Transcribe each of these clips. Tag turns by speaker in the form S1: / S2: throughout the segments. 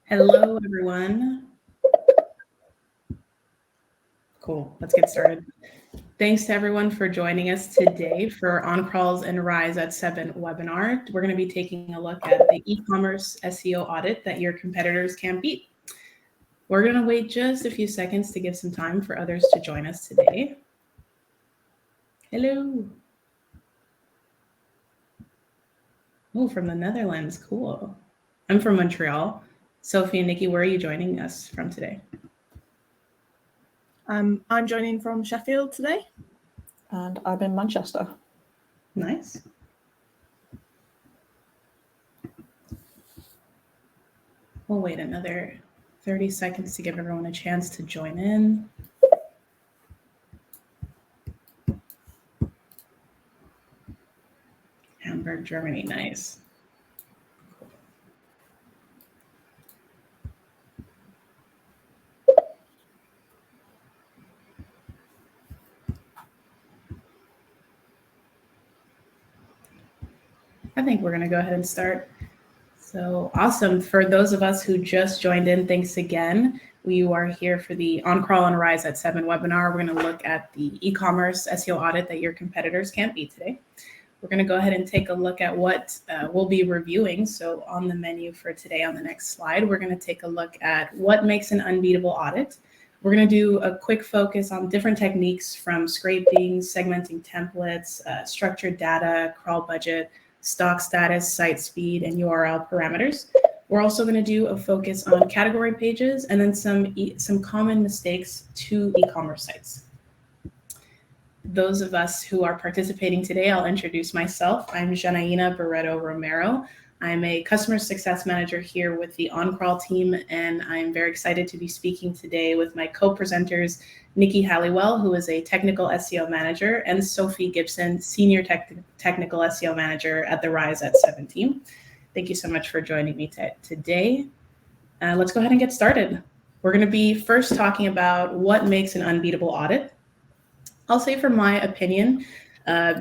S1: Hello, everyone. Cool, let's get started. Thanks to everyone for joining us today for Oncrawls and Rise at 7 webinar. We're going to be taking a look at the e-commerce SEO audit that your competitors can't beat. We're going to wait just a few seconds to give some time for others to join us today. Hello. Oh, from the Netherlands, cool. I'm from Montreal. Sophie and Nikki, where are you joining us from today?
S2: I'm joining from Sheffield today.
S3: And I'm in Manchester.
S1: Nice. We'll wait another 30 seconds to give everyone a chance to join in. Hamburg, Germany, nice. I think we're going to go ahead and start. So awesome. For those of us who just joined in, thanks again. We are here for the Oncrawl and Rise at 7 webinar. We're going to look at the e-commerce SEO audit that your competitors can't beat today. We're going to go ahead and take a look at what we'll be reviewing. So on the menu for today on the next slide, we're going to take a look at what makes an unbeatable audit. We're going to do a quick focus on different techniques from scraping, segmenting templates, structured data, crawl budget, stock status, site speed, and URL parameters. We're also going to do a focus on category pages and then some common mistakes to e-commerce sites. Those of us who are participating today, I'll introduce myself. I'm Janaina Barreto Romero. I'm a customer success manager here with the Oncrawl team, and I'm very excited to be speaking today with my co-presenters, Nikki Halliwell, who is a technical SEO manager, and Sophie Gibson, senior technical SEO manager at the Rise at 7 team. Thank you so much for joining me today. Let's go ahead and get started. We're going to be first talking about what makes an unbeatable audit. I'll say from my opinion,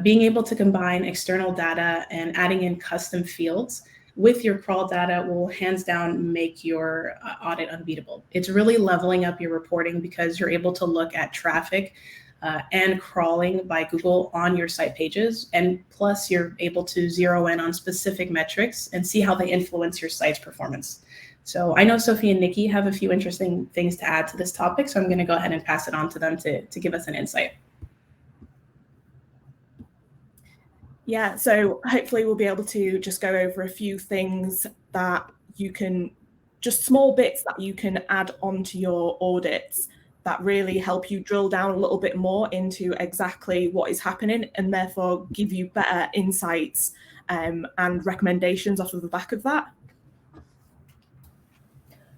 S1: being able to combine external data and adding in custom fields with your crawl data will hands down make your audit unbeatable. It's really leveling up your reporting because you're able to look at traffic and crawling by Google on your site pages. And plus you're able to zero in on specific metrics and see how they influence your site's performance. So I know Sophie and Nikki have a few interesting things to add to this topic. So I'm going to go ahead and pass it on to them to give us an insight.
S2: Yeah, so hopefully we'll be able to just go over a few things that you can, just small bits that you can add onto your audits that really help you drill down a little bit more into exactly what is happening and therefore give you better insights and recommendations off of the back of that.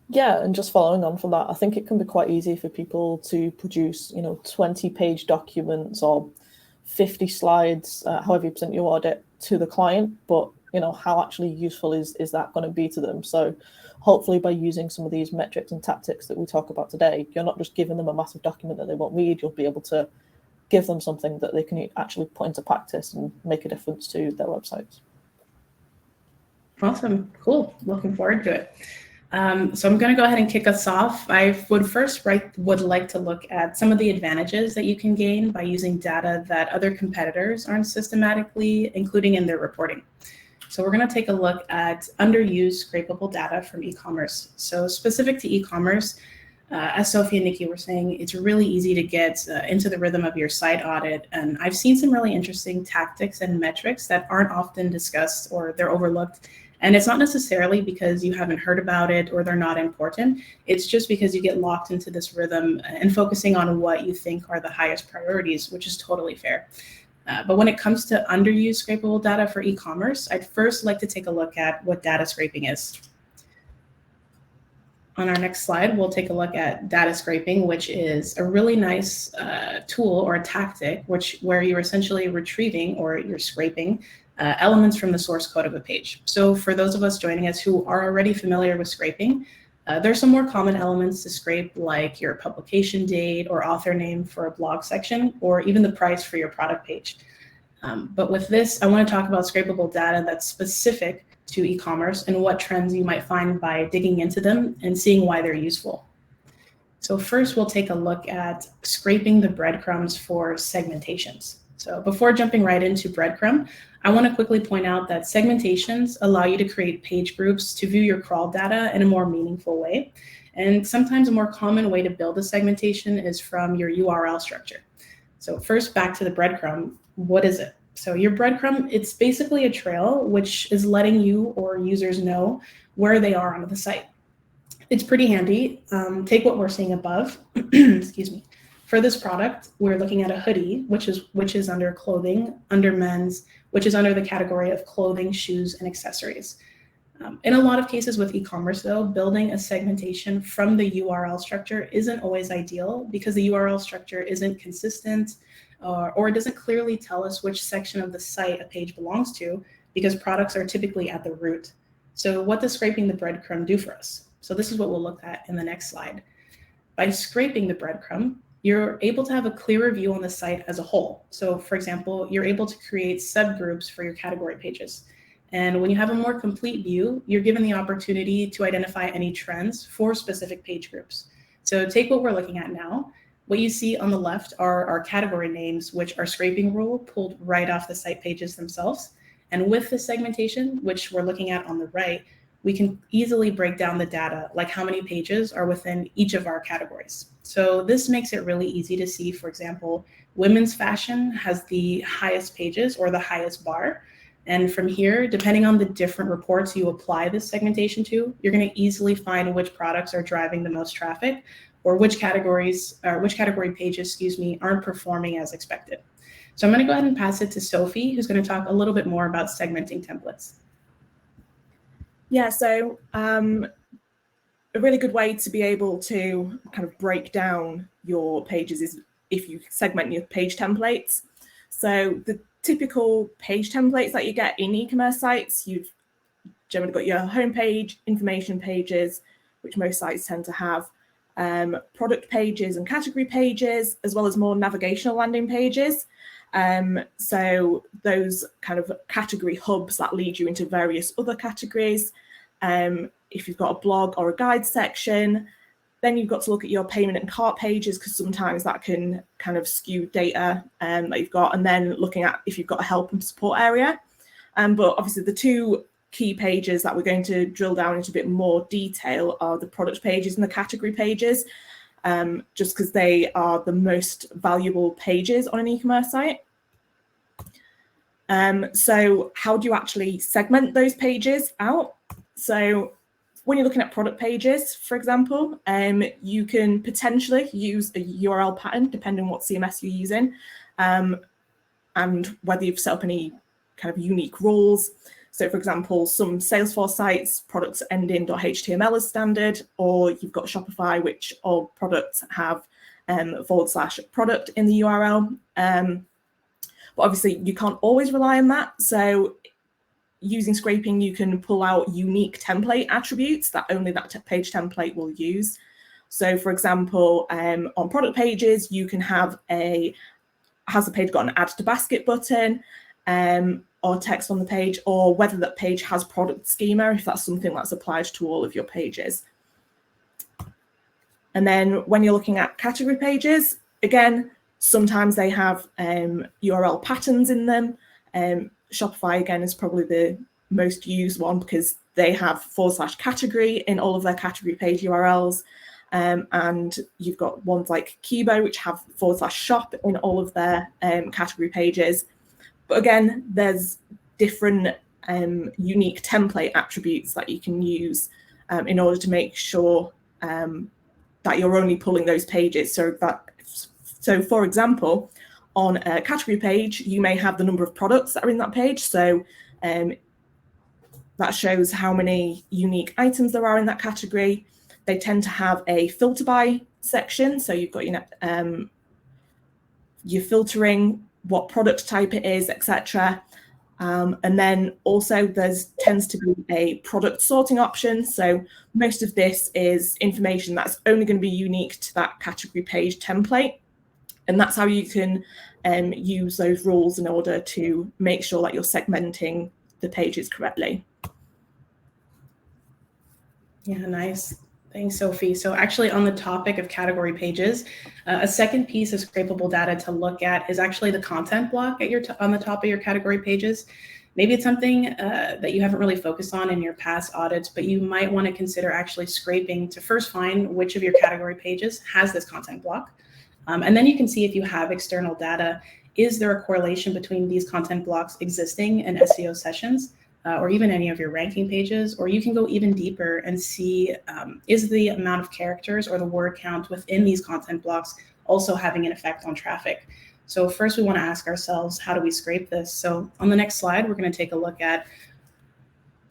S3: Yeah, and just following on from that, I think it can be quite easy for people to produce, 20-page documents or 50 slides, however you present your audit to the client, but how actually useful is that going to be to them? So hopefully by using some of these metrics and tactics that we talk about today, you're not just giving them a massive document that they won't read, you'll be able to give them something that they can actually put into practice and make a difference to their websites.
S1: Awesome, cool, looking forward to it. So I'm going to go ahead and kick us off. I would first would like to look at some of the advantages that you can gain by using data that other competitors aren't systematically including in their reporting. So we're going to take a look at underused scrapable data from e-commerce. So specific to e-commerce, as Sophie and Nikki were saying, it's really easy to get into the rhythm of your site audit. And I've seen some really interesting tactics and metrics that aren't often discussed or they're overlooked. And it's not necessarily because you haven't heard about it or they're not important. It's just because you get locked into this rhythm and focusing on what you think are the highest priorities, which is totally fair. But when it comes to underused scrapable data for e-commerce, I'd first like to take a look at what data scraping is. On our next slide, we'll take a look at data scraping, which is a really nice tool or a tactic where you're essentially retrieving or you're scraping elements from the source code of a page. So for those of us joining us who are already familiar with scraping, there's some more common elements to scrape, like your publication date or author name for a blog section, or even the price for your product page. But with this, I want to talk about scrapable data that's specific to e-commerce and what trends you might find by digging into them and seeing why they're useful. So first, we'll take a look at scraping the breadcrumbs for segmentations. So before jumping right into breadcrumb, I want to quickly point out that segmentations allow you to create page groups to view your crawl data in a more meaningful way. And sometimes a more common way to build a segmentation is from your URL structure. So first, back to the breadcrumb, what is it? So your breadcrumb, it's basically a trail which is letting you or users know where they are on the site. It's pretty handy. Take what we're seeing above, excuse me. For this product, we're looking at a hoodie, which is under clothing, under men's, which is under the category of clothing, shoes, and accessories. In a lot of cases with e-commerce though, building a segmentation from the URL structure isn't always ideal because the URL structure isn't consistent or it doesn't clearly tell us which section of the site a page belongs to because products are typically at the root. So what does scraping the breadcrumb do for us? So this is what we'll look at in the next slide. By scraping the breadcrumb, you're able to have a clearer view on the site as a whole. So for example, you're able to create subgroups for your category pages. And when you have a more complete view, you're given the opportunity to identify any trends for specific page groups. So take what we're looking at now. What you see on the left are our category names, which are scraping rule pulled right off the site pages themselves. And with the segmentation, which we're looking at on the right, we can easily break down the data, like how many pages are within each of our categories. So this makes it really easy to see, for example, women's fashion has the highest pages or the highest bar. And from here, depending on the different reports you apply this segmentation to, you're going to easily find which products are driving the most traffic or which category pages, aren't performing as expected. So I'm going to go ahead and pass it to Sophie, who's going to talk a little bit more about segmenting templates.
S2: Yeah, so a really good way to be able to kind of break down your pages is if you segment your page templates. So the typical page templates that you get in e-commerce sites, you've generally got your homepage, information pages, which most sites tend to have, product pages and category pages, as well as more navigational landing pages. So those kind of category hubs that lead you into various other categories. If you've got a blog or a guide section, then you've got to look at your payment and cart pages because sometimes that can kind of skew data that you've got, and then looking at if you've got a help and support area. But obviously the two key pages that we're going to drill down into a bit more detail are the product pages and the category pages, just because they are the most valuable pages on an e-commerce site. So how do you actually segment those pages out? So when you're looking at product pages, for example, you can potentially use a URL pattern, depending on what CMS you're using, and whether you've set up any kind of unique rules. So for example, some Salesforce sites, products end in .html as standard, or you've got Shopify, which all products have /product in the URL. But obviously you can't always rely on that. So using scraping, you can pull out unique template attributes that only that page template will use. So for example, on product pages, you can have has the page got an add to basket button, or text on the page, or whether that page has product schema, if that's something that's applied to all of your pages. And then when you're looking at category pages, again, sometimes they have URL patterns in them. Shopify, again, is probably the most used one because they have /category in all of their category page URLs. And you've got ones like Kibo, which have /shop in all of their category pages. But again, there's different unique template attributes that you can use in order to make sure that you're only pulling those pages. So for example, on a category page, you may have the number of products that are in that page. So that shows how many unique items there are in that category. They tend to have a filter by section. So you've got you're filtering what product type it is, etc. And then also tends to be a product sorting option. So most of this is information that's only going to be unique to that category page template. And that's how you can use those rules in order to make sure that you're segmenting the pages correctly.
S1: Yeah, nice. Thanks, Sophie. So actually on the topic of category pages, a second piece of scrapable data to look at is actually the content block at on the top of your category pages. Maybe it's something that you haven't really focused on in your past audits, but you might want to consider actually scraping to first find which of your category pages has this content block. And then you can see if you have external data, is there a correlation between these content blocks existing in SEO sessions? Or even any of your ranking pages, or you can go even deeper and see is the amount of characters or the word count within these content blocks also having an effect on traffic. So first we want to ask ourselves, how do we scrape this? So on the next slide, we're going to take a look at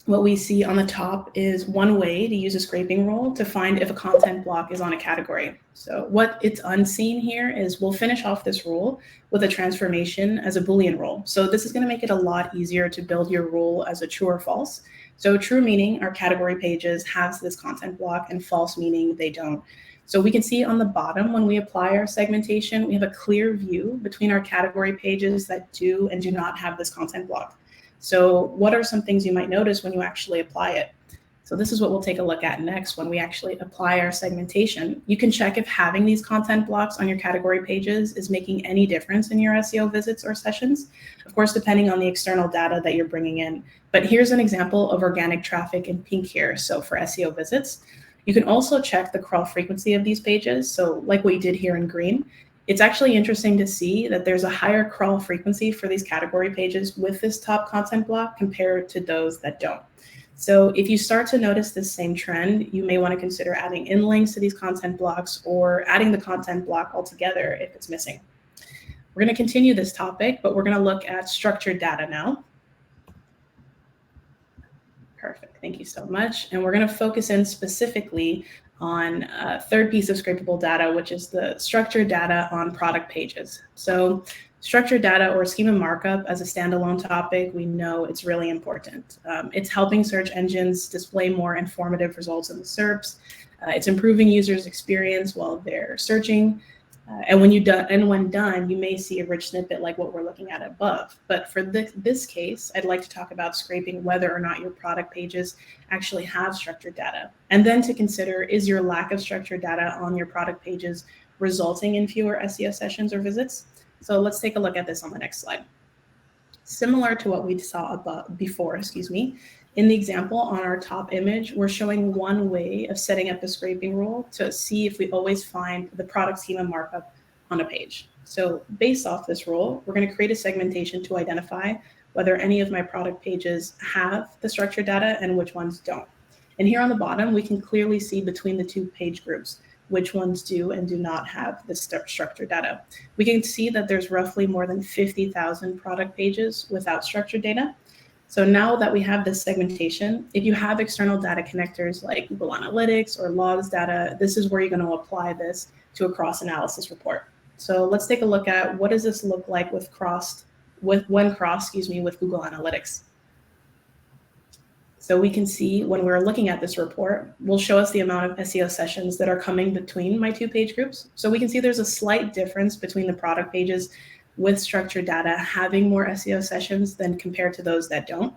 S1: what we see on the top is one way to use a scraping rule to find if a content block is on a category. So what it's unseen here is we'll finish off this rule with a transformation as a Boolean rule. So this is going to make it a lot easier to build your rule as a true or false. So true meaning our category pages have this content block, and false meaning they don't. So we can see on the bottom when we apply our segmentation, we have a clear view between our category pages that do and do not have this content block. So what are some things you might notice when you actually apply it? So this is what we'll take a look at next when we actually apply our segmentation. You can check if having these content blocks on your category pages is making any difference in your SEO visits or sessions, of course, depending on the external data that you're bringing in. But here's an example of organic traffic in pink here. So for SEO visits, you can also check the crawl frequency of these pages. So like what you did here in green, it's actually interesting to see that there's a higher crawl frequency for these category pages with this top content block compared to those that don't. So if you start to notice this same trend, you may want to consider adding in links to these content blocks or adding the content block altogether if it's missing. We're going to continue this topic, but we're going to look at structured data now. Perfect. Thank you so much. And we're going to focus in specifically on a third piece of scrapable data, which is the structured data on product pages. So structured data or schema markup as a standalone topic, we know it's really important. It's helping search engines display more informative results in the SERPs. It's improving users' experience while they're searching. And when done, you may see a rich snippet like what we're looking at above. But for this case, I'd like to talk about scraping whether or not your product pages actually have structured data. And then to consider, is your lack of structured data on your product pages resulting in fewer SEO sessions or visits? So let's take a look at this on the next slide. Similar to what we saw before, in the example on our top image, we're showing one way of setting up a scraping rule to see if we always find the product schema markup on a page. So based off this rule, we're going to create a segmentation to identify whether any of my product pages have the structured data and which ones don't. And here on the bottom, we can clearly see between the two page groups which ones do and do not have the structured data. We can see that there's roughly more than 50,000 product pages without structured data. So now that we have this segmentation, if you have external data connectors like Google Analytics or logs data, this is where you're going to apply this to a cross-analysis report. So let's take a look at what does this look like with Google Analytics. So we can see when we're looking at this report, will show us the amount of SEO sessions that are coming between my two page groups. So we can see there's a slight difference between the product pages with structured data having more SEO sessions than compared to those that don't.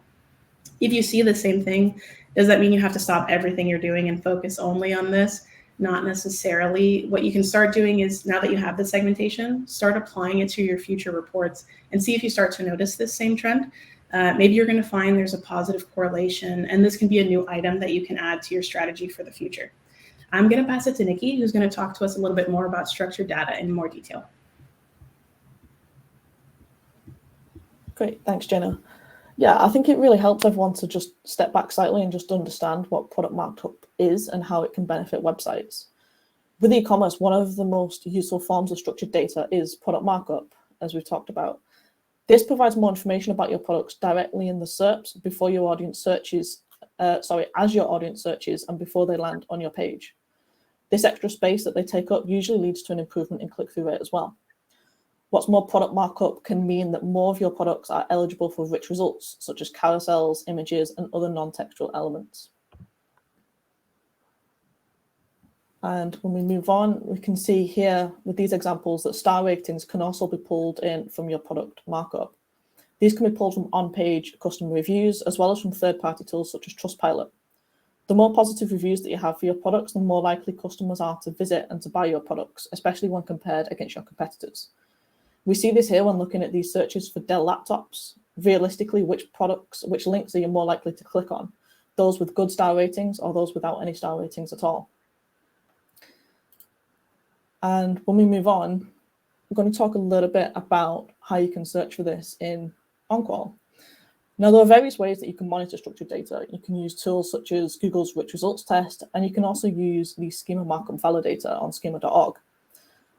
S1: If you see the same thing, does that mean you have to stop everything you're doing and focus only on this? Not necessarily. What you can start doing is, now that you have the segmentation, start applying it to your future reports and see if you start to notice this same trend. Maybe you're going to find there's a positive correlation, and this can be a new item that you can add to your strategy for the future. I'm going to pass it to Nikki, who's going to talk to us a little bit more about structured data in more detail.
S3: Great, thanks, Jenna. Yeah, I think it really helps everyone to just step back slightly and just understand what product markup is and how it can benefit websites. With e-commerce, one of the most useful forms of structured data is product markup, as we've talked about. This provides more information about your products directly in the SERPs before your audience searches, as your audience searches and before they land on your page. This extra space that they take up usually leads to an improvement in click-through rate as well. What's more, product markup can mean that more of your products are eligible for rich results, such as carousels, images, and other non-textual elements. And when we move on, we can see here with these examples that star ratings can also be pulled in from your product markup. These can be pulled from on-page customer reviews, as well as from third-party tools such as Trustpilot. The more positive reviews that you have for your products, the more likely customers are to visit and to buy your products, especially when compared against your competitors. We see this here when looking at these searches for Dell laptops. Realistically, which links are you more likely to click on? Those with good star ratings or those without any star ratings at all? And when we move on, we're going to talk a little bit about how you can search for this in Oncrawl. Now, there are various ways that you can monitor structured data. You can use tools such as Google's Rich Results Test, and you can also use the schema markup validator on schema.org.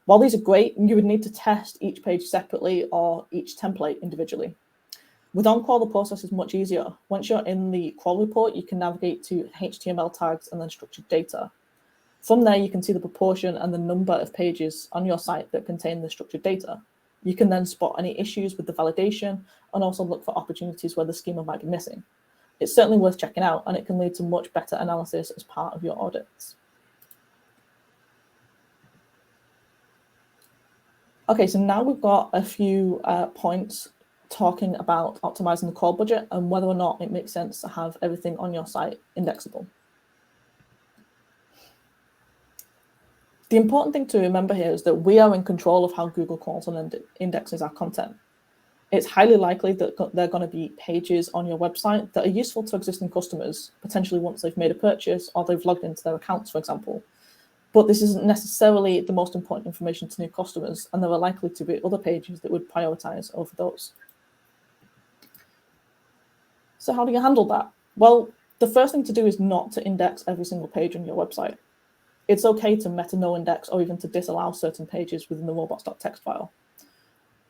S3: While these are great, you would need to test each page separately or each template individually. With Oncrawl, the process is much easier. Once you're in the crawl report, you can navigate to HTML tags and then structured data. From there, you can see the proportion and the number of pages on your site that contain the structured data. You can then spot any issues with the validation and also look for opportunities where the schema might be missing. It's certainly worth checking out, and it can lead to much better analysis as part of your audits. Okay, so now we've got a few points talking about optimizing the crawl budget and whether or not it makes sense to have everything on your site indexable. The important thing to remember here is that we are in control of how Google crawls and indexes our content. It's highly likely that there are going to be pages on your website that are useful to existing customers, potentially once they've made a purchase or they've logged into their accounts, for example. But this isn't necessarily the most important information to new customers, and there are likely to be other pages that would prioritize over those. So how do you handle that? Well, the first thing to do is not to index every single page on your website. It's okay to meta no index or even to disallow certain pages within the robots.txt file.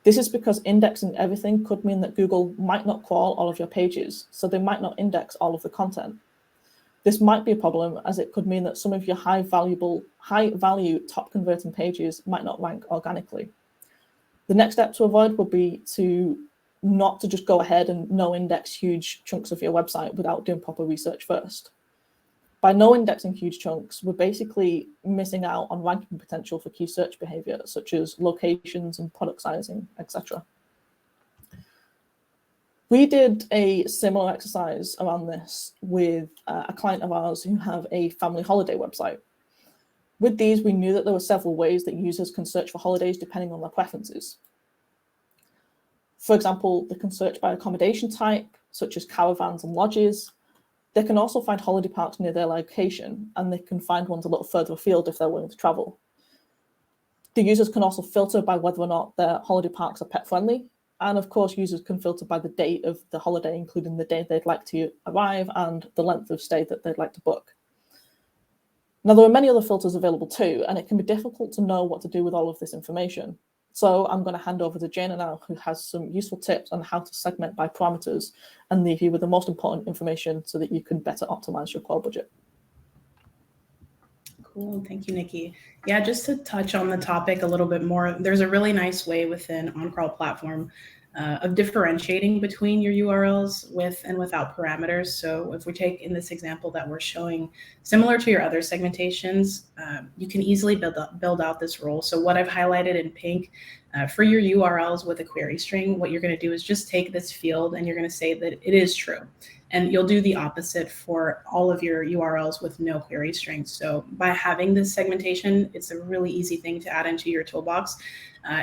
S3: This is because indexing everything could mean that Google might not crawl all of your pages, so they might not index all of the content. This might be a problem, as it could mean that some of your high-value, top-converting pages might not rank organically. The next step to avoid would be not to just go ahead and no-index huge chunks of your website without doing proper research first. By no-indexing huge chunks, we're basically missing out on ranking potential for key search behavior, such as locations and product sizing, etc. We did a similar exercise around this with a client of ours who have a family holiday website. With these, we knew that there were several ways that users can search for holidays depending on their preferences. For example, they can search by accommodation type, such as caravans and lodges. They can also find holiday parks near their location, and they can find ones a little further afield if they're willing to travel. The users can also filter by whether or not their holiday parks are pet friendly. And of course, users can filter by the date of the holiday, including the day they'd like to arrive and the length of stay that they'd like to book. Now, there are many other filters available too, and it can be difficult to know what to do with all of this information. So I'm going to hand over to Jana now, who has some useful tips on how to segment by parameters and leave you with the most important information so that you can better optimize your crawl budget.
S1: Cool. Thank you, Nikki. Yeah, just to touch on the topic a little bit more, there's a really nice way within Oncrawl platform of differentiating between your URLs with and without parameters. So if we take in this example that we're showing, similar to your other segmentations, you can easily build out this role. So what I've highlighted in pink for your URLs with a query string, what you're going to do is just take this field and you're going to say that it is true. And you'll do the opposite for all of your URLs with no query strings. So by having this segmentation, it's a really easy thing to add into your toolbox.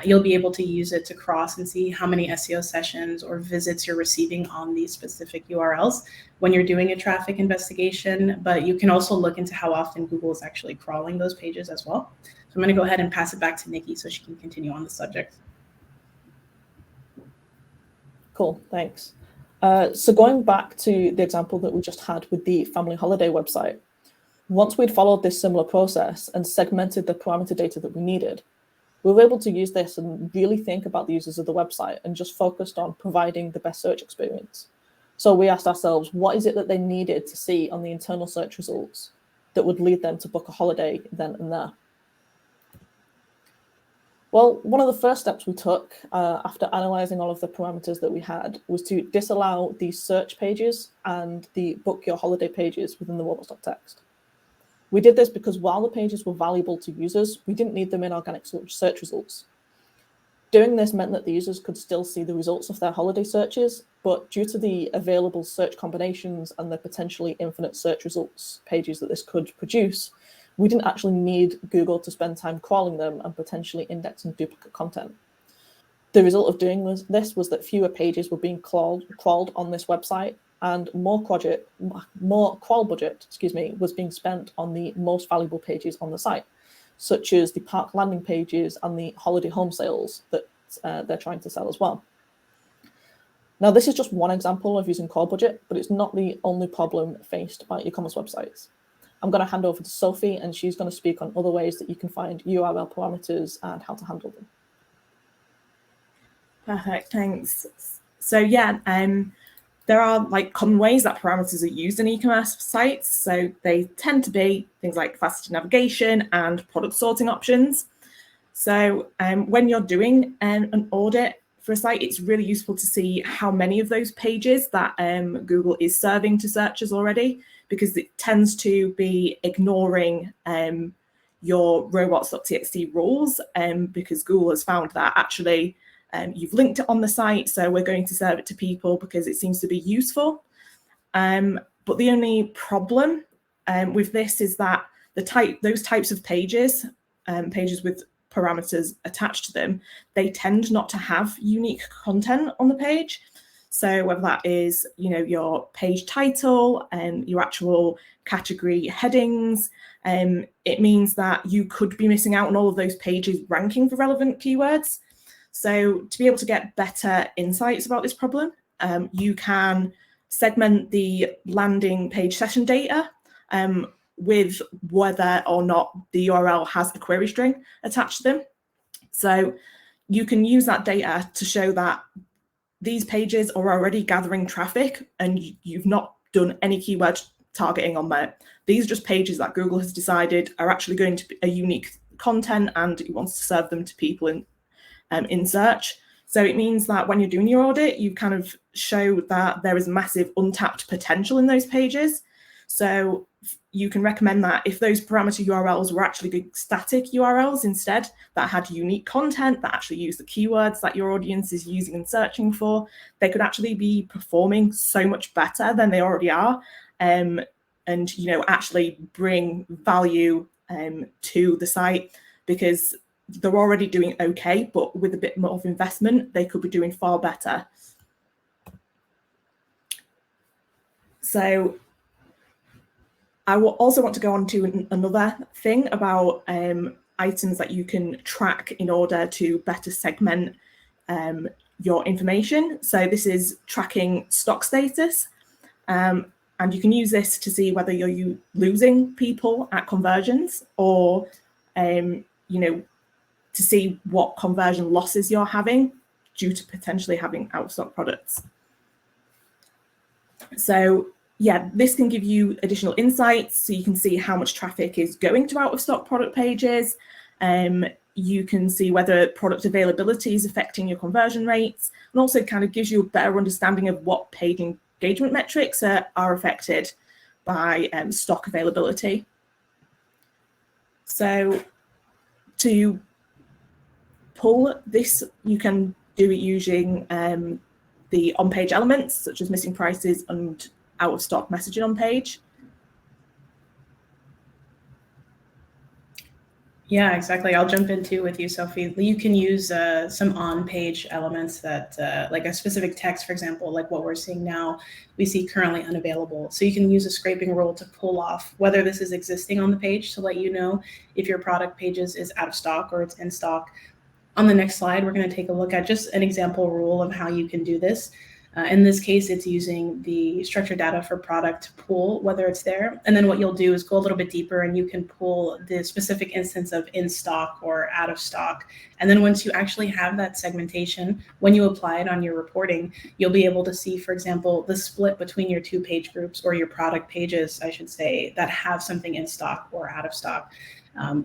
S1: You'll be able to use it to cross and see how many SEO sessions or visits you're receiving on these specific URLs when you're doing a traffic investigation. But you can also look into how often Google is actually crawling those pages as well. So I'm going to go ahead and pass it back to Nikki so she can continue on the subject.
S3: Cool, thanks. So going back to the example that we just had with the family holiday website, once we'd followed this similar process and segmented the parameter data that we needed, we were able to use this and really think about the users of the website and just focused on providing the best search experience. So we asked ourselves, what is it that they needed to see on the internal search results that would lead them to book a holiday then and there? Well, one of the first steps we took after analyzing all of the parameters that we had was to disallow the search pages and the book your holiday pages within the robots.txt. We did this because while the pages were valuable to users, we didn't need them in organic search results. Doing this meant that the users could still see the results of their holiday searches, but due to the available search combinations and the potentially infinite search results pages that this could produce, we didn't actually need Google to spend time crawling them and potentially indexing duplicate content. The result of doing this was that fewer pages were being crawled on this website, and more crawl budget, was being spent on the most valuable pages on the site, such as the park landing pages and the holiday home sales that they're trying to sell as well. Now, this is just one example of using crawl budget, but it's not the only problem faced by e-commerce websites. I'm going to hand over to Sophie, and she's going to speak on other ways that you can find URL parameters and how to handle them.
S2: Perfect, thanks. So yeah, there are like common ways that parameters are used in e-commerce sites. So they tend to be things like faceted navigation and product sorting options. So when you're doing an audit for a site, it's really useful to see how many of those pages that Google is serving to searchers already, because it tends to be ignoring your robots.txt rules, because Google has found that actually you've linked it on the site, so we're going to serve it to people because it seems to be useful. But the only problem with this is that those types of pages, pages with parameters attached to them, they tend not to have unique content on the page. So whether that is, your page title and your actual category headings, it means that you could be missing out on all of those pages ranking for relevant keywords. So to be able to get better insights about this problem, you can segment the landing page session data with whether or not the URL has a query string attached to them. So you can use that data to show that these pages are already gathering traffic and you've not done any keyword targeting on there. These are just pages that Google has decided are actually going to be a unique content and it wants to serve them to people in search. So it means that when you're doing your audit, you kind of show that there is massive untapped potential in those pages. So you can recommend that if those parameter URLs were actually big static URLs instead that had unique content that actually use the keywords that your audience is using and searching for, they could actually be performing so much better than they already are, and actually bring value to the site, because they're already doing okay, but with a bit more of investment, they could be doing far better. So I will also want to go on to another thing about items that you can track in order to better segment your information. So this is tracking stock status. And you can use this to see whether you're losing people at conversions or, to see what conversion losses you're having due to potentially having out of stock products. So yeah, this can give you additional insights, so you can see how much traffic is going to out of stock product pages. You can see whether product availability is affecting your conversion rates, and also kind of gives you a better understanding of what paid engagement metrics are affected by stock availability. So to pull this, you can do it using the on-page elements, such as missing prices and out of stock messaging on page.
S1: Yeah, exactly. I'll jump in too with you, Sophie. You can use some on-page elements that, like a specific text, for example, like what we're seeing now, we see currently unavailable. So you can use a scraping rule to pull off whether this is existing on the page to let you know if your product pages is out of stock or it's in stock. On the next slide, we're going to take a look at just an example rule of how you can do this. In this case, it's using the structured data for product to pull whether it's there. And then what you'll do is go a little bit deeper and you can pull the specific instance of in stock or out of stock. And then once you actually have that segmentation, when you apply it on your reporting, you'll be able to see, for example, the split between your two page groups, or your product pages, I should say, that have something in stock or out of stock.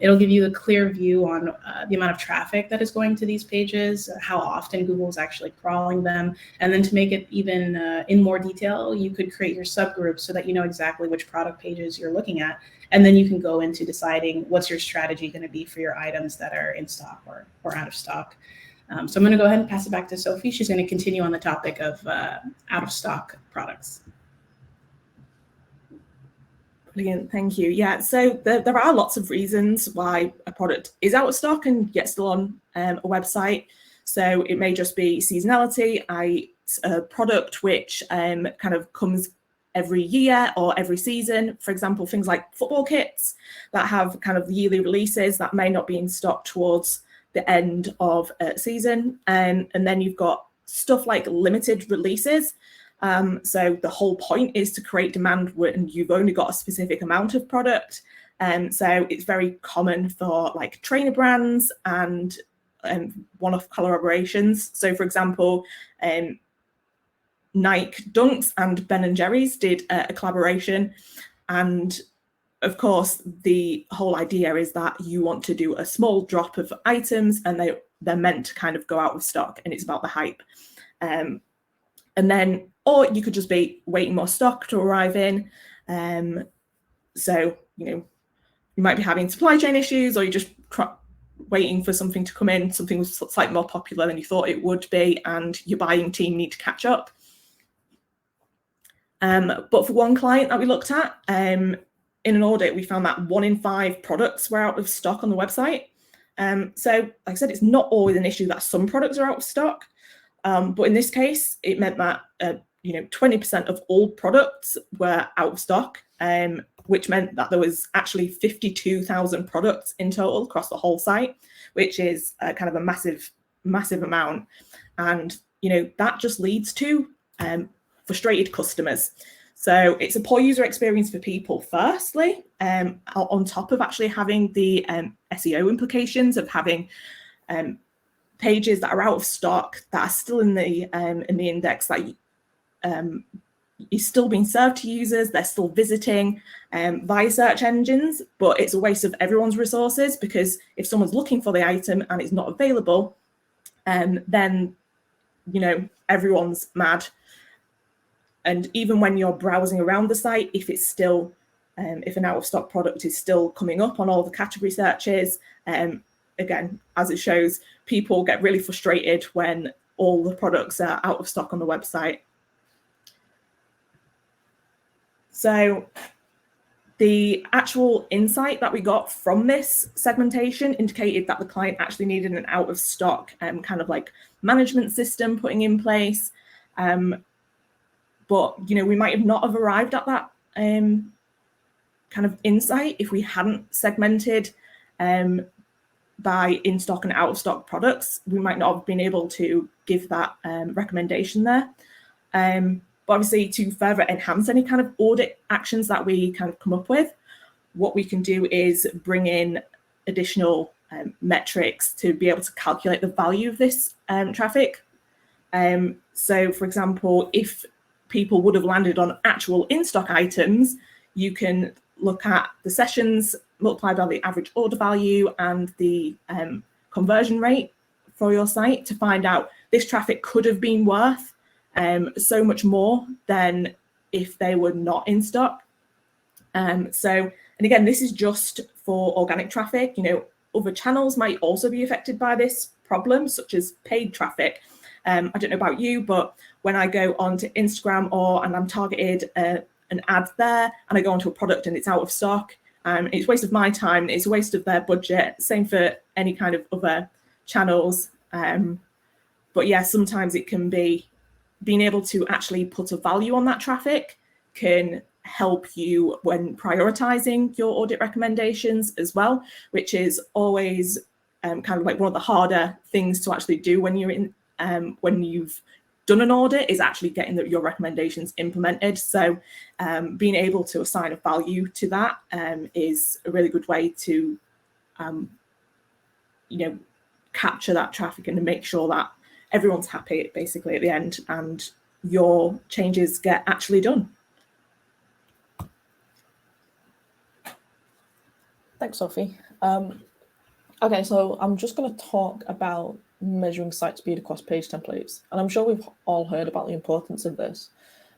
S1: It'll give you a clear view on the amount of traffic that is going to these pages, how often Google is actually crawling them. And then to make it even in more detail, you could create your subgroups so that you know exactly which product pages you're looking at. And then you can go into deciding what's your strategy going to be for your items that are in stock or out of stock. So I'm going to go ahead and pass it back to Sophie. She's going to continue on the topic of out of stock products.
S2: Brilliant, thank you. Yeah, so there are lots of reasons why a product is out of stock and yet still on a website. So it may just be seasonality, a product which kind of comes every year or every season. For example, things like football kits that have kind of yearly releases that may not be in stock towards the end of a season. And then you've got stuff like limited releases. So the whole point is to create demand when you've only got a specific amount of product. So it's very common for like trainer brands and one-off collaborations. So for example, Nike Dunks and Ben & Jerry's did a collaboration. And of course, the whole idea is that you want to do a small drop of items and they're meant to kind of go out of stock, and it's about the hype. And then, or you could just be waiting more stock to arrive in. So, you might be having supply chain issues, or you're just waiting for something to come in, something was slightly more popular than you thought it would be, and your buying team need to catch up. But for one client that we looked at, in an audit, we found that 1 in 5 products were out of stock on the website. So, like I said, it's not always an issue that some products are out of stock. But in this case, it meant that 20% of all products were out of stock, which meant that there was actually 52,000 products in total across the whole site, which is kind of a massive, massive amount. And that just leads to frustrated customers. So it's a poor user experience for people, firstly, on top of actually having the SEO implications of having pages that are out of stock that are still in the index that is still being served to users. They're still visiting via search engines, but it's a waste of everyone's resources, because if someone's looking for the item and it's not available, then everyone's mad. And even when you're browsing around the site, if it's still, if an out of stock product is still coming up on all the category searches, again, as it shows, people get really frustrated when all the products are out of stock on the website. So the actual insight that we got from this segmentation indicated that the client actually needed an out of stock kind of like management system putting in place. But, we might have not have arrived at that kind of insight if we hadn't segmented by in-stock and out-of-stock products. We might not have been able to give that recommendation there. But obviously, to further enhance any kind of audit actions that we kind of come up with, what we can do is bring in additional metrics to be able to calculate the value of this traffic. So, for example, if people would have landed on actual in-stock items, you can look at the sessions multiplied by the average order value and the conversion rate for your site to find out this traffic could have been worth so much more than if they were not in stock. And again, this is just for organic traffic. Other channels might also be affected by this problem, such as paid traffic. I don't know about you, but when I go onto Instagram and I'm targeted an ad there, and I go onto a product and it's out of stock, it's a waste of my time, it's a waste of their budget. Same for any kind of other channels. But yeah, sometimes it can be being able to actually put a value on that traffic can help you when prioritizing your audit recommendations as well, which is always kind of like one of the harder things to actually do when you're in when you've done an audit, is actually getting your recommendations implemented. So being able to assign a value to that is a really good way to capture that traffic and to make sure that everyone's happy basically at the end and your changes get actually done.
S3: Thanks, Sophie. Okay, so I'm just going to talk about measuring site speed across page templates. And I'm sure we've all heard about the importance of this.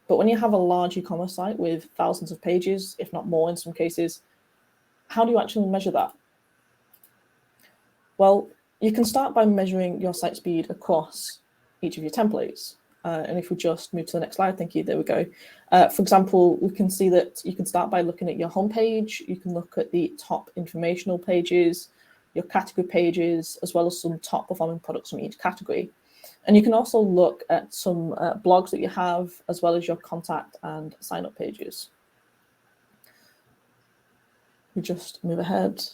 S3: But when you have a large e-commerce site with thousands of pages, if not more in some cases, how do you actually measure that? Well, you can start by measuring your site speed across each of your templates. And if we just move to the next slide, thank you, there we go. For example, we can see that you can start by looking at your homepage. You can look at the top informational pages, your category pages, as well as some top performing products from each category. And you can also look at some blogs that you have, as well as your contact and sign up pages. We just move ahead.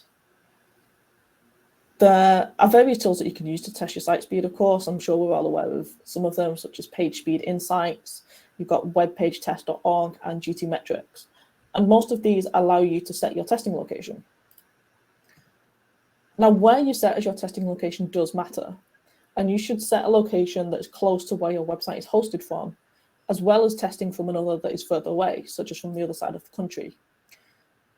S3: There are various tools that you can use to test your site speed, of course. I'm sure we're all aware of some of them, such as Page Speed Insights. You've got webpagetest.org and GTmetrix. And most of these allow you to set your testing location. Now, where you set as your testing location does matter. And you should set a location that is close to where your website is hosted from, as well as testing from another that is further away, such as from the other side of the country.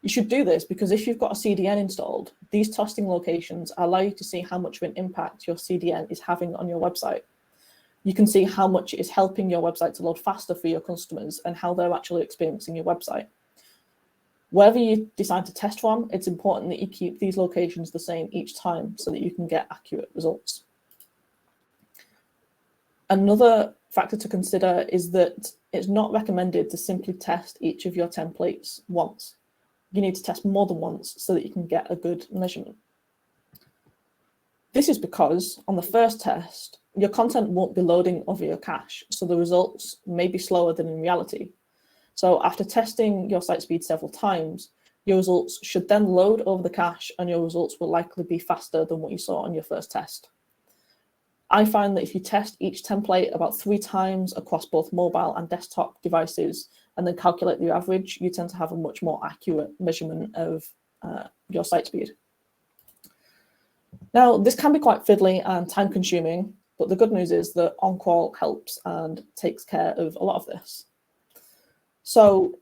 S3: You should do this because if you've got a CDN installed, these testing locations allow you to see how much of an impact your CDN is having on your website. You can see how much it is helping your website to load faster for your customers and how they're actually experiencing your website. Wherever you decide to test from, it's important that you keep these locations the same each time so that you can get accurate results. Another factor to consider is that it's not recommended to simply test each of your templates once. You need to test more than once so that you can get a good measurement. This is because on the first test, your content won't be loading over your cache, so the results may be slower than in reality. So after testing your site speed several times, your results should then load over the cache and your results will likely be faster than what you saw on your first test. I find that if you test each template about 3 times across both mobile and desktop devices, and then calculate the average, you tend to have a much more accurate measurement of your site speed. Now, this can be quite fiddly and time consuming, but the good news is that Oncrawl helps and takes care of a lot of this. So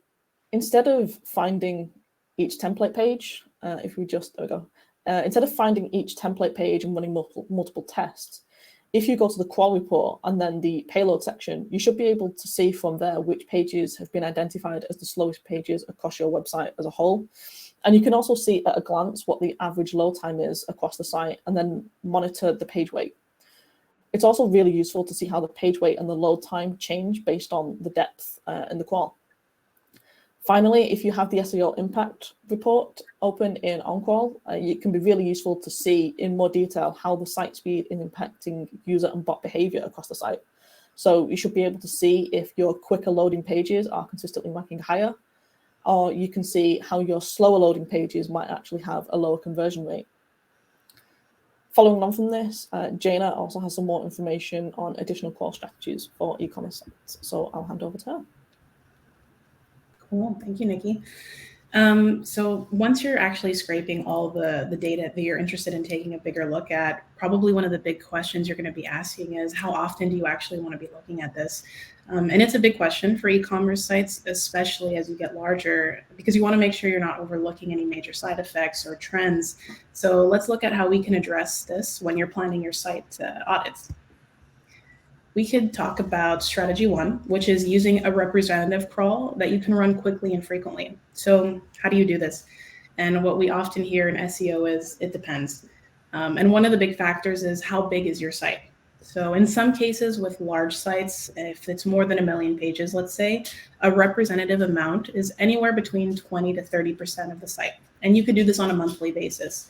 S3: instead of finding each template page, instead of finding each template page and running multiple tests, if you go to the crawl report and then the payload section, you should be able to see from there which pages have been identified as the slowest pages across your website as a whole. And you can also see at a glance what the average load time is across the site and then monitor the page weight. It's also really useful to see how the page weight and the load time change based on the depth in the crawl. Finally, if you have the SEO impact report open in Oncrawl, it can be really useful to see in more detail how the site speed is impacting user and bot behavior across the site. So you should be able to see if your quicker loading pages are consistently ranking higher, or you can see how your slower loading pages might actually have a lower conversion rate. Following on from this, Jana also has some more information on additional crawl strategies for e-commerce sites. So I'll hand over to her.
S1: Cool. Thank you, Nikki. So once you're actually scraping all the data that you're interested in taking a bigger look at, probably one of the big questions you're going to be asking is how often do you actually want to be looking at this? And it's a big question for e-commerce sites, especially as you get larger, because you want to make sure you're not overlooking any major side effects or trends. So let's look at how we can address this when you're planning your site audits. We could talk about strategy 1, which is using a representative crawl that you can run quickly and frequently. So how do you do this? And what we often hear in SEO is it depends. And one of the big factors is how big is your site? So in some cases with large sites, if it's more than 1 million pages, let's say, a representative amount is anywhere between 20 to 30% of the site. And you could do this on a monthly basis.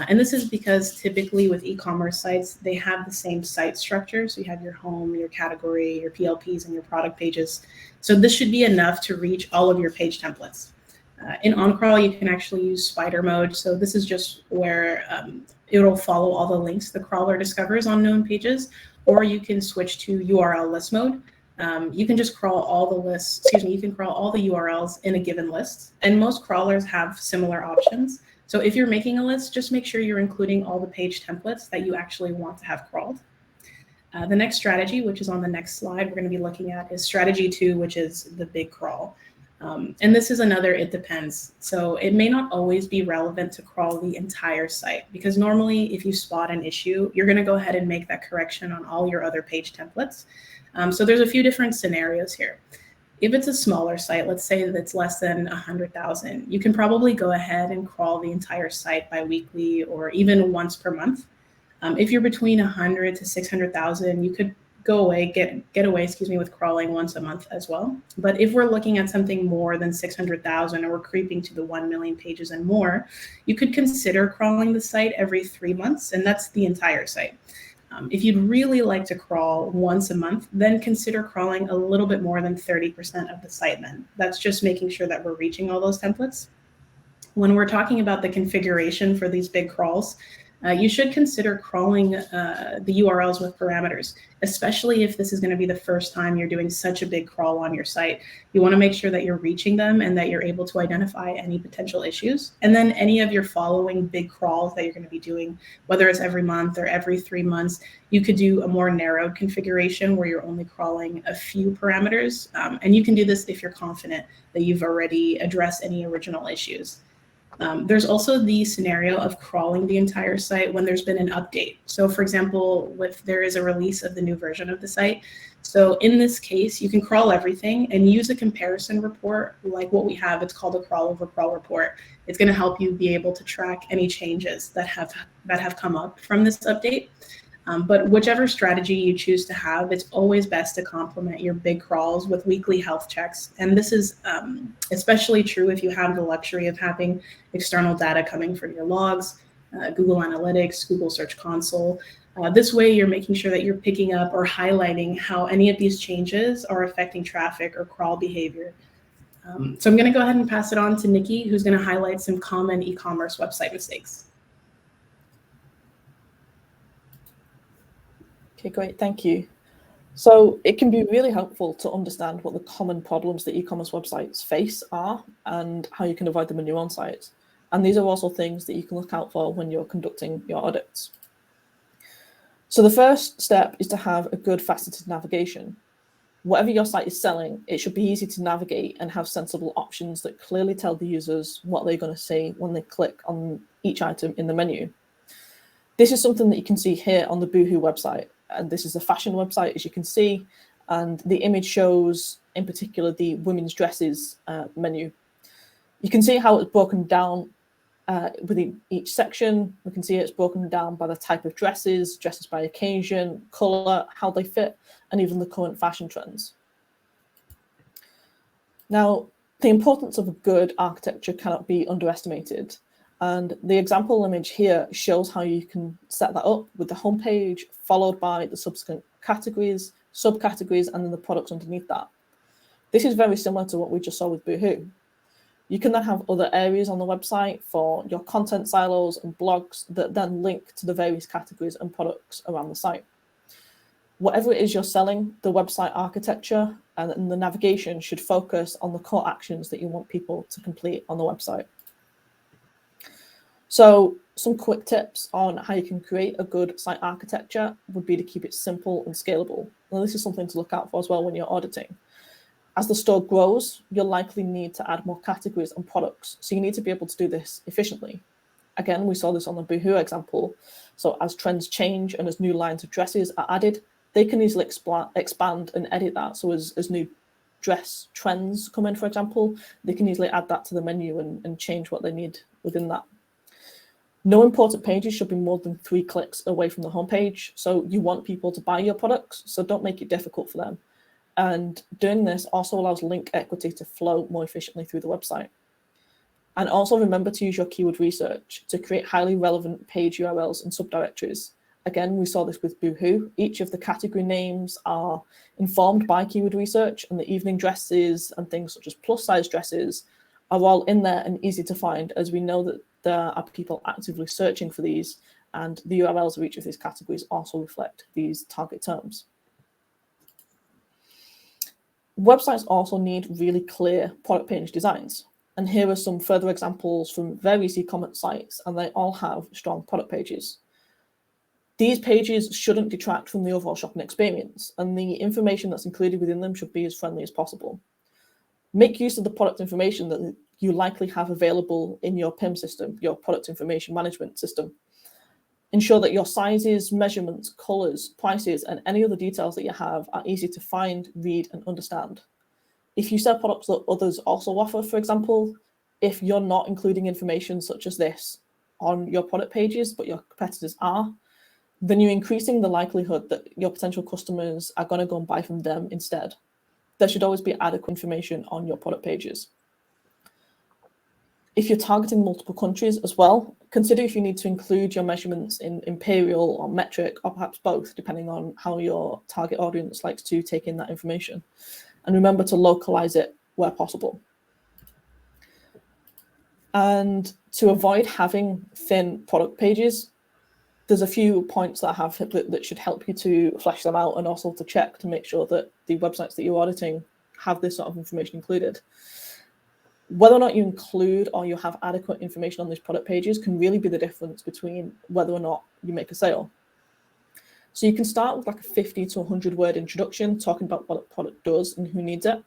S1: And this is because typically with e-commerce sites, they have the same site structure. So you have your home, your category, your PLPs, and your product pages. So this should be enough to reach all of your page templates. In Oncrawl, you can actually use spider mode. So this is just where it'll follow all the links the crawler discovers on known pages, or you can switch to URL list mode. You can just crawl all the lists, you can crawl all the URLs in a given list. And most crawlers have similar options. So if you're making a list, just make sure you're including all the page templates that you actually want to have crawled. The next strategy, which is on the next slide, we're going to be looking at is strategy 2, which is the big crawl. And this is another, it depends. So it may not always be relevant to crawl the entire site, because normally if you spot an issue, you're going to go ahead and make that correction on all your other page templates. So there's a few different scenarios here. If it's a smaller site, let's say that it's less than 100,000, you can probably go ahead and crawl the entire site bi-weekly or even once per month. If you're between 100 to 600,000, you could get away, with crawling once a month as well. But if we're looking at something more than 600,000 or we're creeping to the 1 million pages and more, you could consider crawling the site every 3 months, and that's the entire site. If you'd really like to crawl once a month, then consider crawling a little bit more than 30% of the site then. That's just making sure that we're reaching all those templates. When we're talking about the configuration for these big crawls, you should consider crawling the URLs with parameters, especially if this is going to be the first time you're doing such a big crawl on your site. You want to make sure that you're reaching them and that you're able to identify any potential issues. And then any of your following big crawls that you're going to be doing, whether it's every month or every 3 months, you could do a more narrowed configuration where you're only crawling a few parameters. And you can do this if you're confident that you've already addressed any original issues. There's also the scenario of crawling the entire site when there's been an update. So for example, if there is a release of the new version of the site. So in this case, you can crawl everything and use a comparison report like what we have. It's called a crawl over crawl report. It's going to help you be able to track any changes that have come up from this update. But whichever strategy you choose to have, it's always best to complement your big crawls with weekly health checks. And this is especially true if you have the luxury of having external data coming from your logs, Google Analytics, Google Search Console. This way, you're making sure that you're picking up or highlighting how any of these changes are affecting traffic or crawl behavior. So I'm going to go ahead and pass it on to Nikki, who's going to highlight some common e-commerce website mistakes.
S3: Okay, great, thank you. So it can be really helpful to understand what the common problems that e-commerce websites face are and how you can avoid them in your own site. And these are also things that you can look out for when you're conducting your audits. So the first step is to have a good faceted navigation. Whatever your site is selling, it should be easy to navigate and have sensible options that clearly tell the users what they're going to see when they click on each item in the menu. This is something that you can see here on the Boohoo website. And this is a fashion website, as you can see, and the image shows, in particular, the women's dresses menu. You can see how it's broken down within each section. We can see it's broken down by the type of dresses by occasion, color, how they fit, and even the current fashion trends. Now, the importance of a good architecture cannot be underestimated. And the example image here shows how you can set that up with the homepage, followed by the subsequent categories, subcategories, and then the products underneath that. This is very similar to what we just saw with Boohoo. You can then have other areas on the website for your content silos and blogs that then link to the various categories and products around the site. Whatever it is you're selling, the website architecture and the navigation should focus on the core actions that you want people to complete on the website. So some quick tips on how you can create a good site architecture would be to keep it simple and scalable. Now, this is something to look out for as well when you're auditing. As the store grows, you'll likely need to add more categories and products. So you need to be able to do this efficiently. Again, we saw this on the Boohoo example. So as trends change and as new lines of dresses are added, they can easily expand and edit that. So as new dress trends come in, for example, they can easily add that to the menu and change what they need within that. No important pages should be more than 3 clicks away from the homepage. So you want people to buy your products, so don't make it difficult for them. And doing this also allows link equity to flow more efficiently through the website. And also remember to use your keyword research to create highly relevant page URLs and subdirectories. Again, we saw this with Boohoo. Each of the category names are informed by keyword research, and the evening dresses and things such as plus size dresses are all in there and easy to find, as we know that there are people actively searching for these, and the URLs of each of these categories also reflect these target terms. Websites also need really clear product page designs. And here are some further examples from various e-commerce sites, and they all have strong product pages. These pages shouldn't detract from the overall shopping experience, and the information that's included within them should be as friendly as possible. Make use of the product information that you likely have available in your PIM system, your product information management system. Ensure that your sizes, measurements, colors, prices, and any other details that you have are easy to find, read, and understand. If you sell products that others also offer, for example, if you're not including information such as this on your product pages, but your competitors are, then you're increasing the likelihood that your potential customers are going to go and buy from them instead. There should always be adequate information on your product pages. If you're targeting multiple countries as well, consider if you need to include your measurements in imperial or metric, or perhaps both, depending on how your target audience likes to take in that information. And remember to localize it where possible. And to avoid having thin product pages, there's a few points that should help you to flesh them out, and also to check to make sure that the websites that you're auditing have this sort of information included. Whether or not you include or you have adequate information on these product pages can really be the difference between whether or not you make a sale. So you can start with like a 50 to 100 word introduction talking about what a product does and who needs it.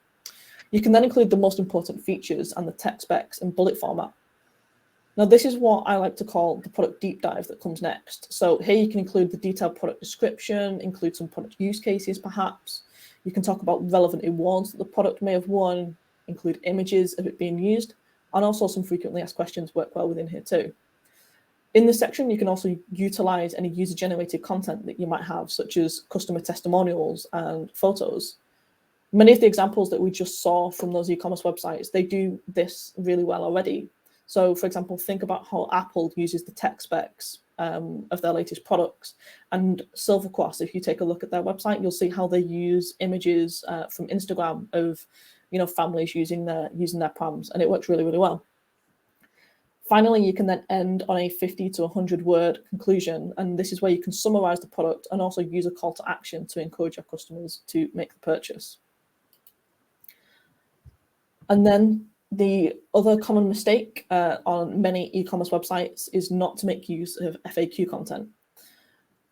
S3: You can then include the most important features and the tech specs in bullet format. Now, this is what I like to call the product deep dive that comes next. So here you can include the detailed product description, include some product use cases perhaps. You can talk about relevant awards that the product may have won, include images of it being used, and also some frequently asked questions work well within here too. In this section, you can also utilize any user-generated content that you might have, such as customer testimonials and photos. Many of the examples that we just saw from those e-commerce websites, they do this really well already. So, for example, think about how Apple uses the tech specs of their latest products. And Silvercross, if you take a look at their website, you'll see how they use images from Instagram of families using their prams, and it works really, really well. Finally, you can then end on a 50 to 100 word conclusion, and this is where you can summarize the product and also use a call to action to encourage your customers to make the purchase. And then the other common mistake on many e-commerce websites is not to make use of FAQ content.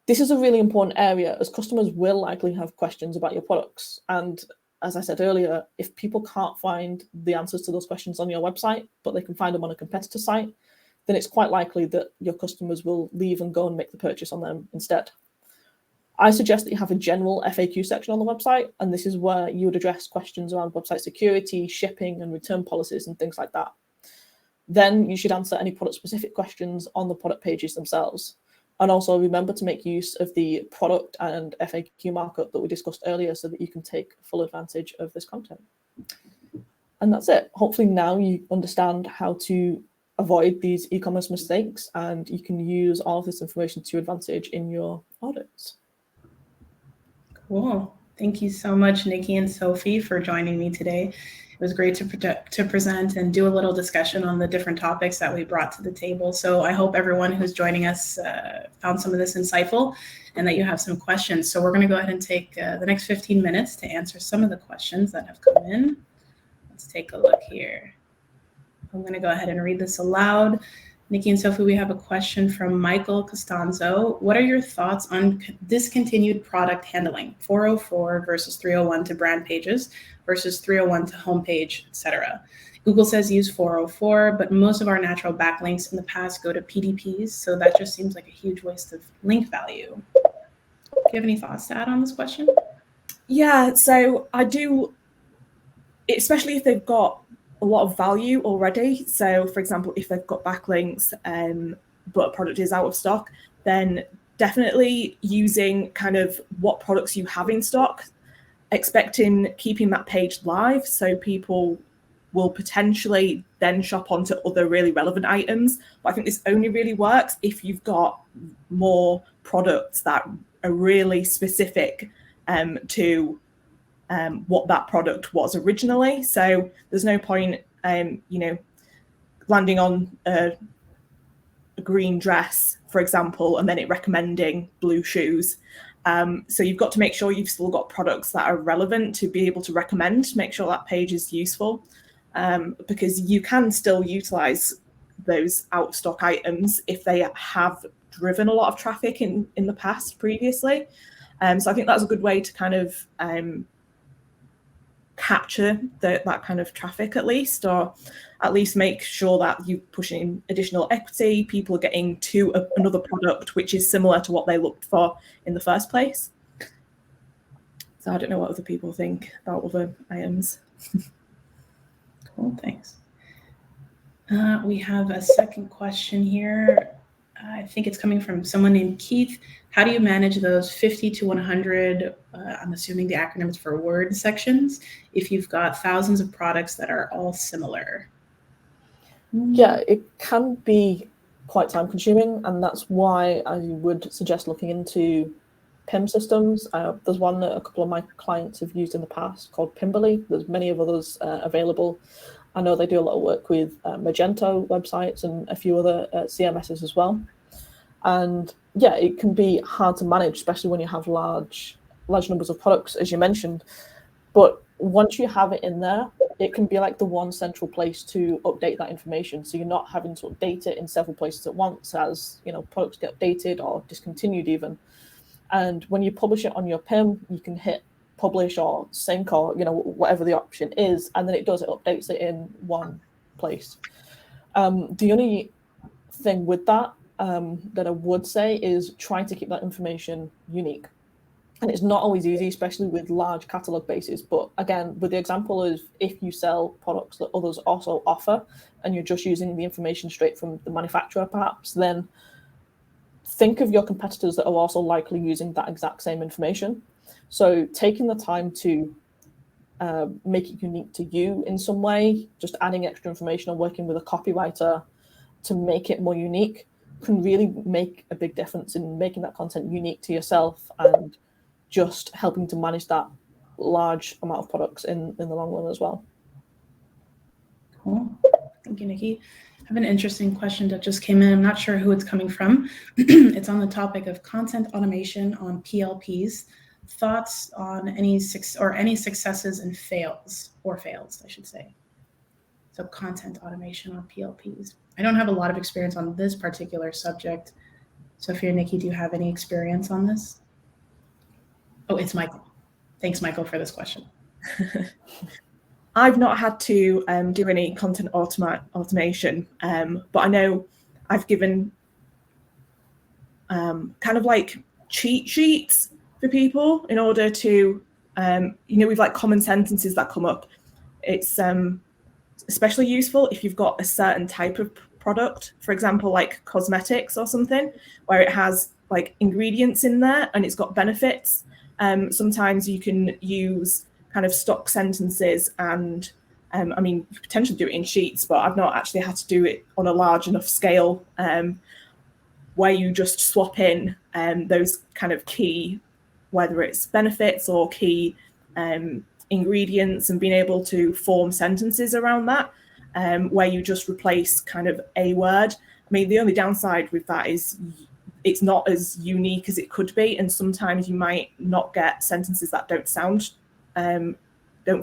S3: This is a really important area, as customers will likely have questions about your products. And as I said earlier, if people can't find the answers to those questions on your website, but they can find them on a competitor site, then it's quite likely that your customers will leave and go and make the purchase on them instead. I suggest that you have a general FAQ section on the website, and this is where you would address questions around website security, shipping, and return policies and things like that. Then you should answer any product-specific questions on the product pages themselves. And also remember to make use of the product and FAQ markup that we discussed earlier so that you can take full advantage of this content. And that's it. Hopefully now you understand how to avoid these e-commerce mistakes, and you can use all of this information to your advantage in your audits.
S1: Cool. Thank you so much, Nikki and Sophie, for joining me today. It was great to present and do a little discussion on the different topics that we brought to the table. So I hope everyone who's joining us found some of this insightful and that you have some questions. So we're going to go ahead and take the next 15 minutes to answer some of the questions that have come in. Let's take a look here. I'm going to go ahead and read this aloud. Nikki and Sophie, we have a question from Michael Costanzo. What are your thoughts on discontinued product handling, 404 versus 301 to brand pages versus 301 to homepage, etc.? Google says use 404, but most of our natural backlinks in the past go to PDPs, so that just seems like a huge waste of link value. Do you have any thoughts to add on this question?
S2: Yeah, so I do, especially if they've got a lot of value already. So for example, if they've got backlinks but a product is out of stock, then definitely using kind of what products you have in stock, keeping that page live so people will potentially then shop onto other really relevant items. But I think this only really works if you've got more products that are really specific to what that product was originally. So there's no point, landing on a green dress, for example, and then it recommending blue shoes. So you've got to make sure you've still got products that are relevant to be able to recommend, make sure that page is useful, because you can still utilize those out of stock items if they have driven a lot of traffic in the past previously. So I think that's a good way to kind of capture that kind of traffic at least, or at least make sure that you're pushing additional equity, people are getting to another product which is similar to what they looked for in the first place. So I don't know what other people think about other items.
S1: Cool, thanks. We have a second question here. I think it's coming from someone named Keith. How do you manage those 50 to 100, I'm assuming the acronym is for word sections, if you've got thousands of products that are all similar?
S3: Yeah, it can be quite time consuming, and that's why I would suggest looking into PIM systems. There's one that a couple of my clients have used in the past called Pimberly. There's many of others available. I know they do a lot of work with Magento websites and a few other CMSs as well. And yeah, it can be hard to manage, especially when you have large numbers of products, as you mentioned. But once you have it in there, it can be like the one central place to update that information. So you're not having to update it in several places at once as, you know, products get updated or discontinued even. And when you publish it on your PIM, you can hit publish or sync or, you know, whatever the option is, and then it updates it in one place. The only thing with that that I would say is trying to keep that information unique. And it's not always easy, especially with large catalog bases. But again, with the example of if you sell products that others also offer and you're just using the information straight from the manufacturer, perhaps, then think of your competitors that are also likely using that exact same information. So taking the time to make it unique to you in some way, just adding extra information or working with a copywriter to make it more unique can really make a big difference in making that content unique to yourself and just helping to manage that large amount of products in the long run as well.
S1: Cool. Thank you, Nikki. I have an interesting question that just came in. I'm not sure who it's coming from. It's on the topic of content automation on PLPs. Thoughts on any successes and fails, I should say. So content automation on PLPs. I don't have a lot of experience on this particular subject. Sophie or Nikki, do you have any experience on this? Oh, it's Michael. Thanks, Michael, for this question.
S2: I've not had to do any content automation, but I know I've given kind of like cheat sheets for people in order to, with like common sentences that come up. It's especially useful if you've got a certain type of product, for example, like cosmetics or something, where it has like ingredients in there and it's got benefits. Sometimes you can use kind of stock sentences and potentially do it in sheets, but I've not actually had to do it on a large enough scale where you just swap in those kind of key, whether it's benefits or key ingredients, and being able to form sentences around that, where you just replace kind of a word. I mean, the only downside with that is it's not as unique as it could be, and sometimes you might not get sentences that don't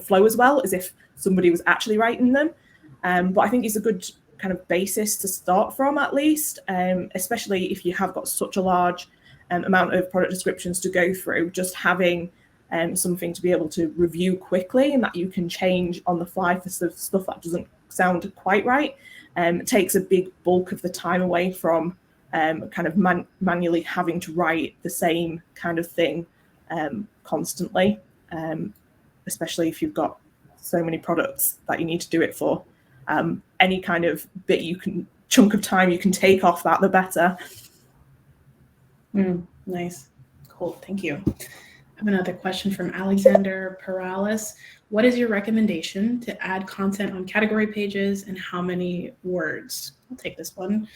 S2: flow as well as if somebody was actually writing them. But I think it's a good kind of basis to start from, at least, especially if you have got such a large amount of product descriptions to go through. Just having something to be able to review quickly and that you can change on the fly for stuff that doesn't sound quite right takes a big bulk of the time away from kind of manually having to write the same kind of thing constantly, especially if you've got so many products that you need to do it for. Any kind of chunk of time you can take off that, the better.
S1: Nice. Cool. Thank you. I have another question from Alexander Perales. What is your recommendation to add content on category pages and how many words? I'll take this one.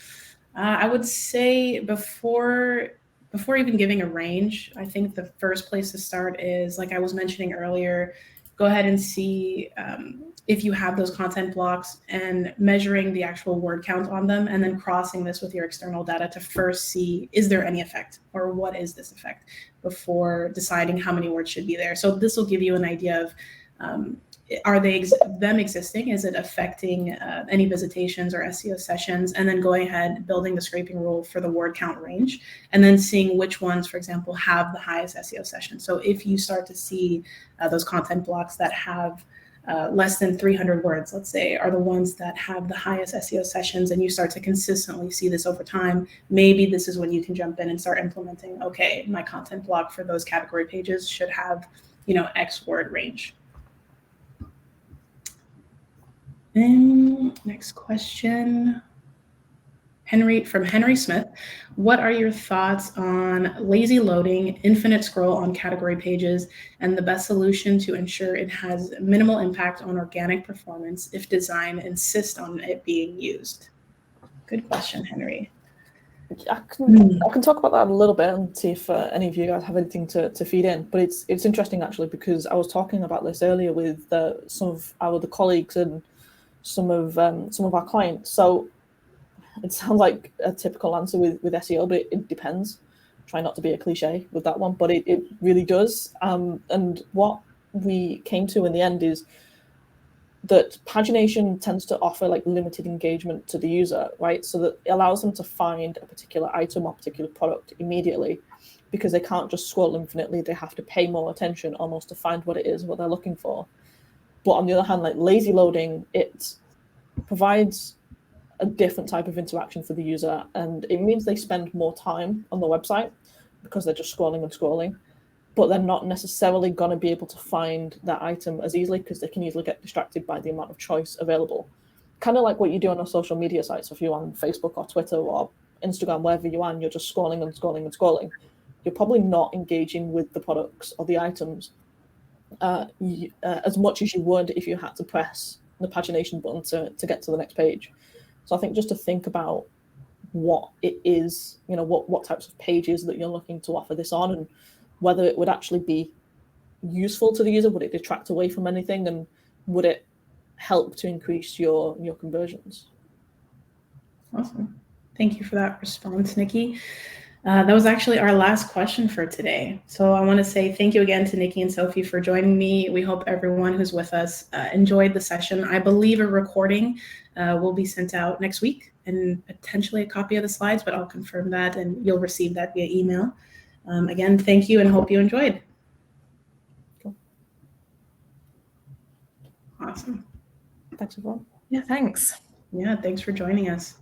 S1: I would say before even giving a range, I think the first place to start is, like I was mentioning earlier, go ahead and see if you have those content blocks and measuring the actual word count on them, and then crossing this with your external data to first see, is there any effect, or what is this effect, before deciding how many words should be there. So this will give you an idea of, are them existing? Is it affecting any visitations or SEO sessions? And then going ahead, building the scraping rule for the word count range, and then seeing which ones, for example, have the highest SEO sessions. So if you start to see those content blocks that have less than 300 words, let's say, are the ones that have the highest SEO sessions, and you start to consistently see this over time, maybe this is when you can jump in and start implementing, okay, my content block for those category pages should have, X word range. And next question. Henry Smith, what are your thoughts on lazy loading, infinite scroll on category pages, and the best solution to ensure it has minimal impact on organic performance if design insists on it being used? Good question, Henry.
S3: I can talk about that a little bit and see if any of you guys have anything to feed in. But it's interesting actually, because I was talking about this earlier with some of our other colleagues and some of our clients. So it sounds like a typical answer with SEO, but it depends. Try not to be a cliche with that one, but it really does. And what we came to in the end is that pagination tends to offer like limited engagement to the user, right? So that it allows them to find a particular item or particular product immediately, because they can't just scroll infinitely. They have to pay more attention almost to find what it is, what they're looking for. But on the other hand, like lazy loading, it provides a different type of interaction for the user, and it means they spend more time on the website because they're just scrolling and scrolling, but they're not necessarily going to be able to find that item as easily because they can easily get distracted by the amount of choice available. Kind of like what you do on a social media site. So if you're on Facebook or Twitter or Instagram, wherever you are, and you're just scrolling and scrolling and scrolling, you're probably not engaging with the products or the items as much as you would if you had to press the pagination button to get to the next page. So I think just to think about what it is, what types of pages that you're looking to offer this on, and whether it would actually be useful to the user, would it detract away from anything, and would it help to increase your conversions?
S1: Awesome. Thank you for that response, Nikki. That was actually our last question for today. So I want to say thank you again to Nikki and Sophie for joining me. We hope everyone who's with us enjoyed the session. I believe a recording will be sent out next week, and potentially a copy of the slides, but I'll confirm that and you'll receive that via email. Again, thank you and hope you enjoyed.
S3: Cool.
S1: Awesome.
S3: Thanks everyone.
S2: Yeah, thanks.
S1: Yeah, thanks for joining us.